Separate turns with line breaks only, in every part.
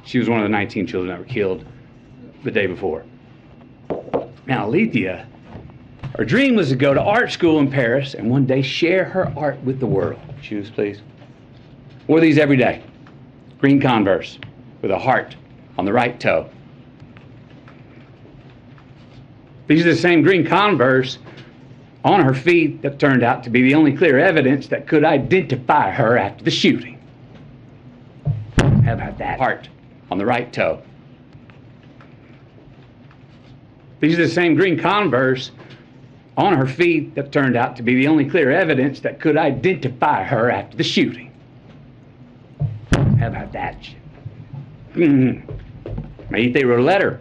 She was one of the 19 children that were killed the day before. Now, Alethea, her dream was to go to art school in Paris and one day share her art with the world. Shoes, please. Wore these every day. Green Converse with a heart on the right toe. These are the same green Converse on her feet that turned out to be the only clear evidence that could identify her after the shooting. How about that? Heart on the right toe. These are the same green Converse on her feet that turned out to be the only clear evidence that could identify her after the shooting. How about that? Maite wrote a letter.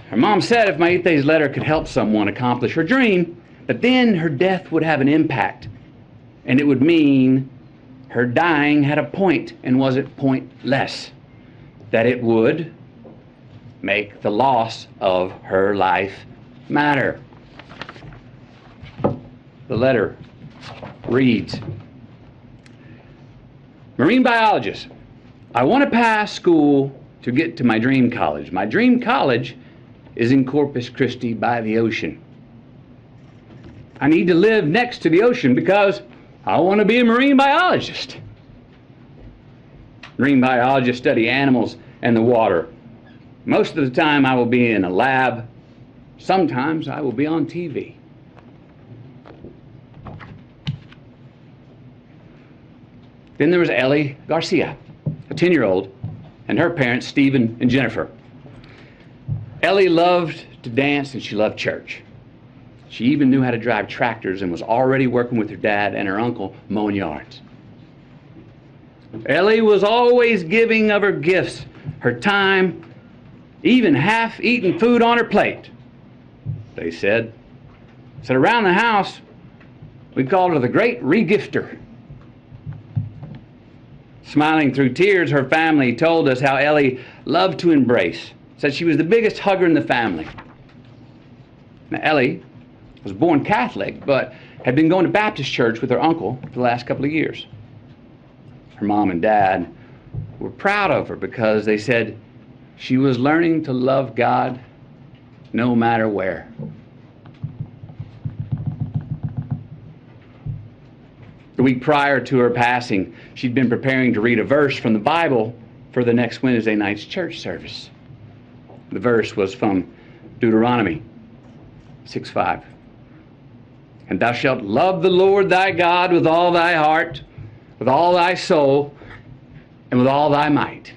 Her mom said if Maite's letter could help someone accomplish her dream, that then her death would have an impact, and it would mean her dying had a point and wasn't pointless, that it would make the loss of her life matter. The letter reads, Marine biologist, I want to pass school to get to my dream college. My dream college is in Corpus Christi by the ocean. I need to live next to the ocean because I want to be a marine biologist. Marine biologists study animals and the water. Most of the time I will be in a lab. Sometimes I will be on TV. Then there was Ellie Garcia, a 10-year-old, and her parents, Stephen and Jennifer. Ellie loved to dance and she loved church. She even knew how to drive tractors and was already working with her dad and her uncle mowing yards. Ellie was always giving of her gifts, her time, even half-eaten food on her plate, they said. So around the house, we called her the Great Regifter. Smiling through tears, her family told us how Ellie loved to embrace, said she was the biggest hugger in the family. Now, Ellie was born Catholic, but had been going to Baptist church with her uncle for the last couple of years. Her mom and dad were proud of her because they said she was learning to love God no matter where. The week prior to her passing, she'd been preparing to read a verse from the Bible for the next Wednesday night's church service. The verse was from Deuteronomy 6:5. And thou shalt love the Lord thy God with all thy heart, with all thy soul, and with all thy might.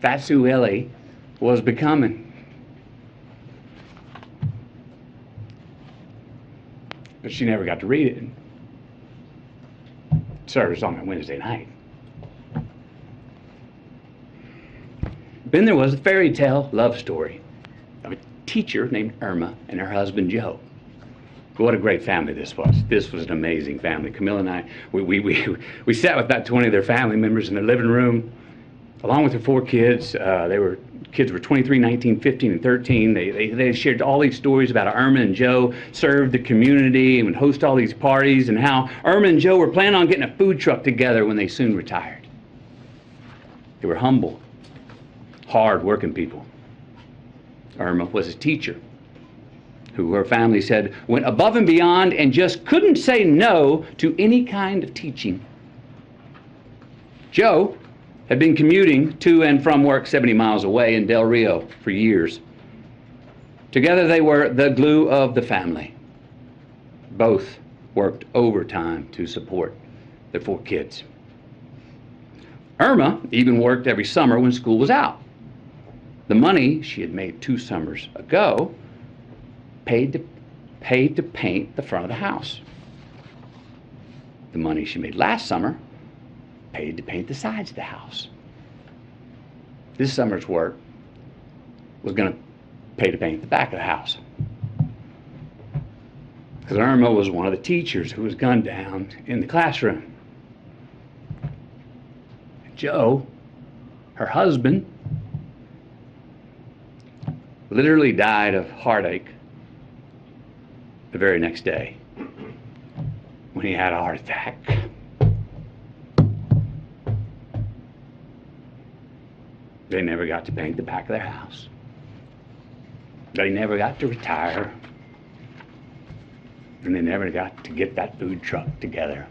That's who Ellie was becoming. But she never got to read it. Service on that Wednesday night. Then there was a fairy tale love story of a teacher named Irma and her husband Joe. What a great family this was. This was an amazing family. Camilla and I, we sat with about 20 of their family members in their living room, along with their 4 kids. Kids were 23, 19, 15, and 13. They shared all these stories about how Irma and Joe served the community and would host all these parties, and how Irma and Joe were planning on getting a food truck together when they soon retired. They were humble, hard-working people. Irma was a teacher who her family said went above and beyond and just couldn't say no to any kind of teaching. Joe had been commuting to and from work 70 miles away in Del Rio for years. Together they were the glue of the family. Both worked overtime to support their 4 kids. Irma even worked every summer when school was out. The money she had made 2 summers ago paid to paint the front of the house. The money she made last summer paid to paint the sides of the house. This summer's work was going to pay to paint the back of the house. Because Irma was one of the teachers who was gunned down in the classroom. Joe, her husband, literally died of heartache the very next day when he had a heart attack. They never got to paint the back of their house. They never got to retire. And they never got to get that food truck together.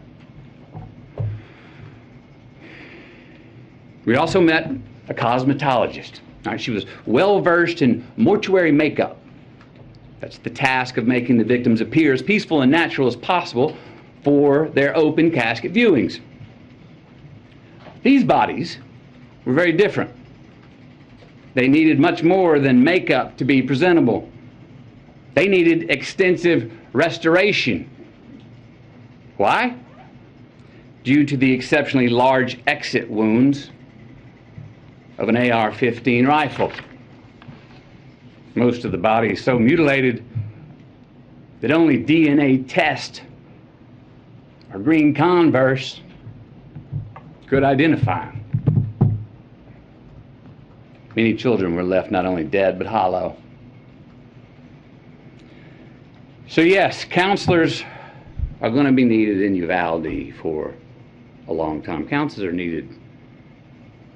We also met a cosmetologist. All right, she was well versed in mortuary makeup. That's the task of making the victims appear as peaceful and natural as possible for their open casket viewings. These bodies were very different. They needed much more than makeup to be presentable. They needed extensive restoration. Why? Due to the exceptionally large exit wounds of an AR-15 rifle. Most of the body is so mutilated that only DNA test or green Converse could identify them. Many children were left not only dead but hollow. So yes, counselors are going to be needed in Uvalde for a long time. Counselors are needed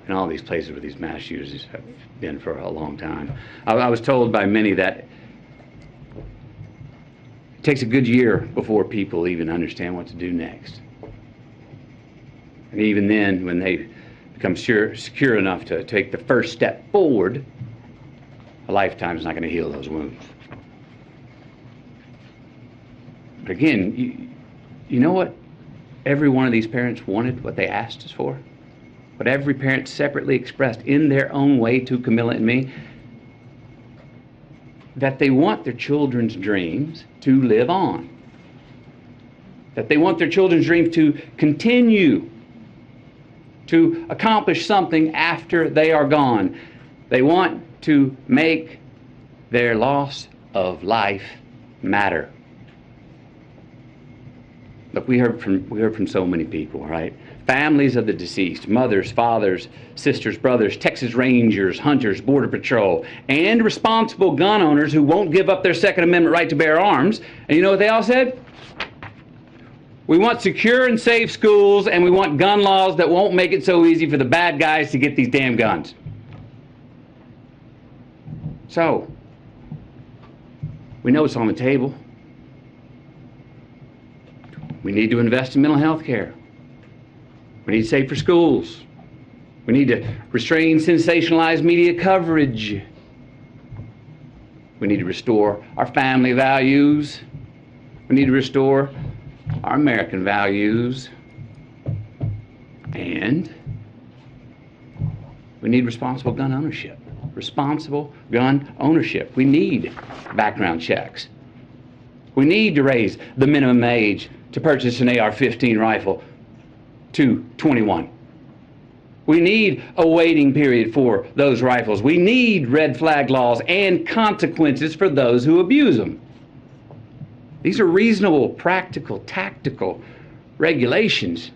in all these places where these mass shooters have been for a long time. I was told by many that it takes a good year before people even understand what to do next. And even then, when they become secure enough to take the first step forward, a lifetime is not going to heal those wounds. But again, you know what every one of these parents wanted, what they asked us for? What every parent separately expressed in their own way to Camilla and me? That they want their children's dreams to live on. That they want their children's dreams to continue to accomplish something after they are gone. They want to make their loss of life matter. Look, we heard from so many people, right? Families of the deceased, mothers, fathers, sisters, brothers, Texas Rangers, hunters, Border Patrol, and responsible gun owners who won't give up their Second Amendment right to bear arms. And you know what they all said? We want secure and safe schools, and we want gun laws that won't make it so easy for the bad guys to get these damn guns. So, we know it's on the table. We need to invest in mental health care. We need safer schools. We need to restrain sensationalized media coverage. We need to restore our family values. We need to restore our American values. And we need responsible gun ownership. Responsible gun ownership. We need background checks. We need to raise the minimum age to purchase an AR-15 rifle to 21. We need a waiting period for those rifles. We need red flag laws and consequences for those who abuse them. These are reasonable, practical, tactical regulations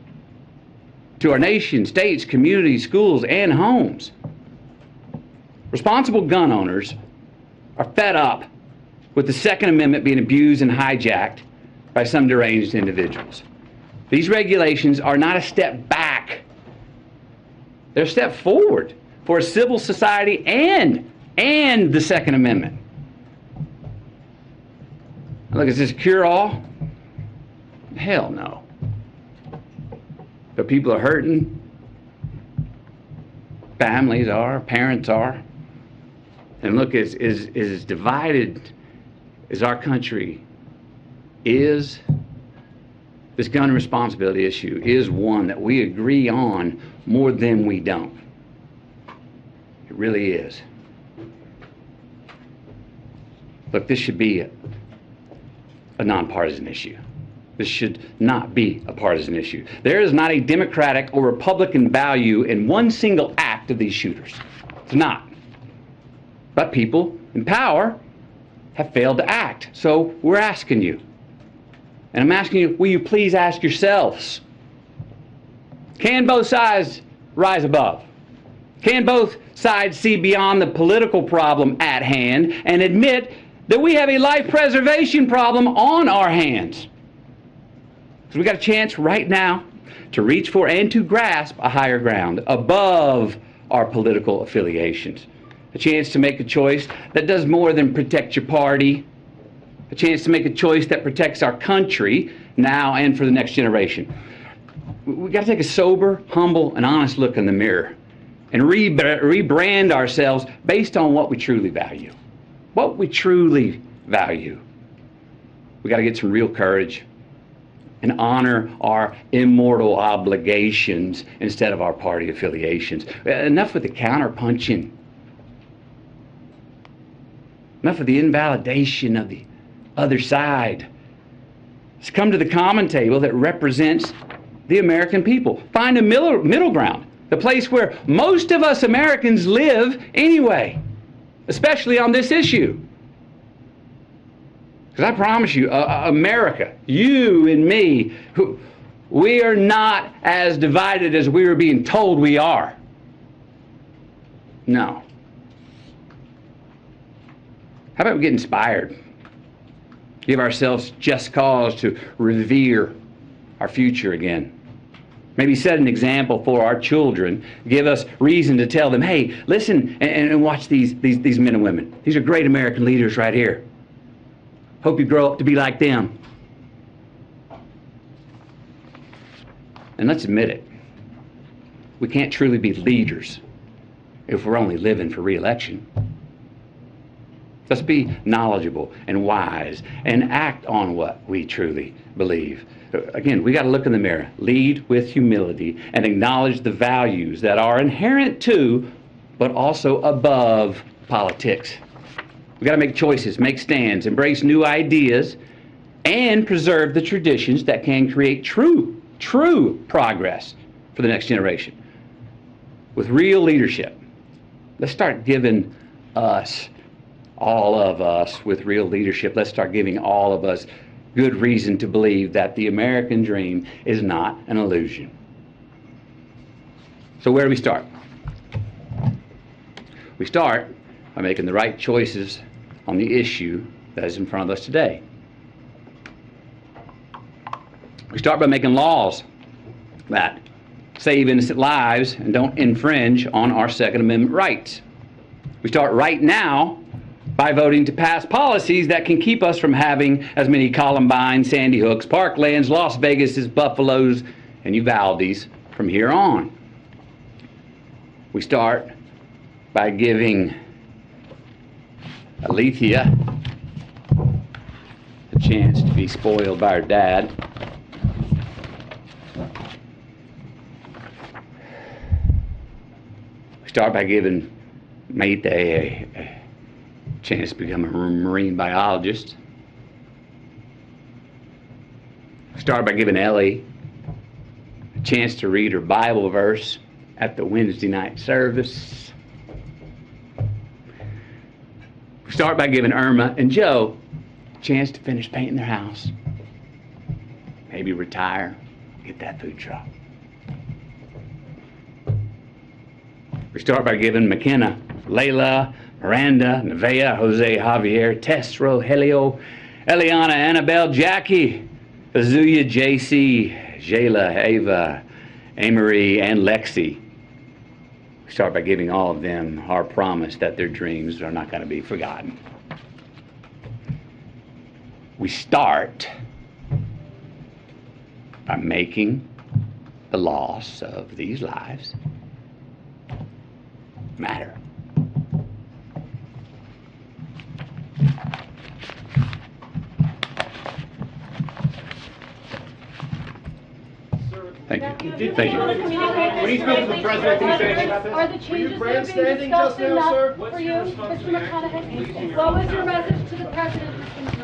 to our nation, states, communities, schools, and homes. Responsible gun owners are fed up with the Second Amendment being abused and hijacked by some deranged individuals. These regulations are not a step back. They're a step forward for a civil society and the Second Amendment. Look, is this a cure-all? Hell no. But people are hurting. Families are, parents are. And look, as divided as our country is, this gun responsibility issue is one that we agree on more than we don't. It really is. Look, this should be a nonpartisan issue. This should not be a partisan issue. There is not a Democratic or Republican value in one single act of these shooters. It's not. But people in power have failed to act. So we're asking you. And I'm asking you, will you please ask yourselves, can both sides rise above? Can both sides see beyond the political problem at hand and admit that we have a life preservation problem on our hands? Because we got a chance right now to reach for and to grasp a higher ground above our political affiliations. A chance to make a choice that does more than protect your party. A chance to make a choice that protects our country now and for the next generation. We've got to take a sober, humble, and honest look in the mirror and rebrand ourselves based on what we truly value. What we truly value. We've got to get some real courage and honor our immortal obligations instead of our party affiliations. Enough with the counterpunching. Enough of the invalidation of the other side. Let's come to the common table that represents the American people. Find a middle ground, the place where most of us Americans live anyway, especially on this issue. Because I promise you, America, you and me, we are not as divided as we are being told we are. No. How about we get inspired? Give ourselves just cause to revere our future again. Maybe set an example for our children. Give us reason to tell them, hey, listen and watch these men and women. These are great American leaders right here. Hope you grow up to be like them. And let's admit it. We can't truly be leaders if we're only living for re-election. Let's be knowledgeable and wise and act on what we truly believe. Again, we got to look in the mirror, lead with humility, and acknowledge the values that are inherent to, but also above politics. We got to make choices, make stands, embrace new ideas, and preserve the traditions that can create true progress for the next generation. With real leadership, let's start giving all of us with real leadership, let's start giving all of us good reason to believe that the American dream is not an illusion. So where do we start? We start by making the right choices on the issue that is in front of us today. We start by making laws that save innocent lives and don't infringe on our Second Amendment rights. We start right now by voting to pass policies that can keep us from having as many Columbine, Sandy Hooks, Parklands, Las Vegas, Buffaloes, and Uvaldes from here on. We start by giving Alethea a chance to be spoiled by her dad. We start by giving Mayte a chance to become a marine biologist. Start by giving Ellie a chance to read her Bible verse at the Wednesday night service. Start by giving Irma and Joe a chance to finish painting their house. Maybe retire, get that food truck. We start by giving McKenna, Layla, Miranda, Nevaeh, Jose, Javier, Tess, Rogelio, Eliana, Annabelle, Jackie, Azuya, JC, Jayla, Ava, Amory, and Lexi. We start by giving all of them our promise that their dreams are not going to be forgotten. We start by making the loss of these lives matter. Thank you. Thank you.
When you spoke to the president, can you say anything about this?
Are the changes that are being discussed enough for you, Mr. McConaughey? What was your message to the president, Mr. McConaughey?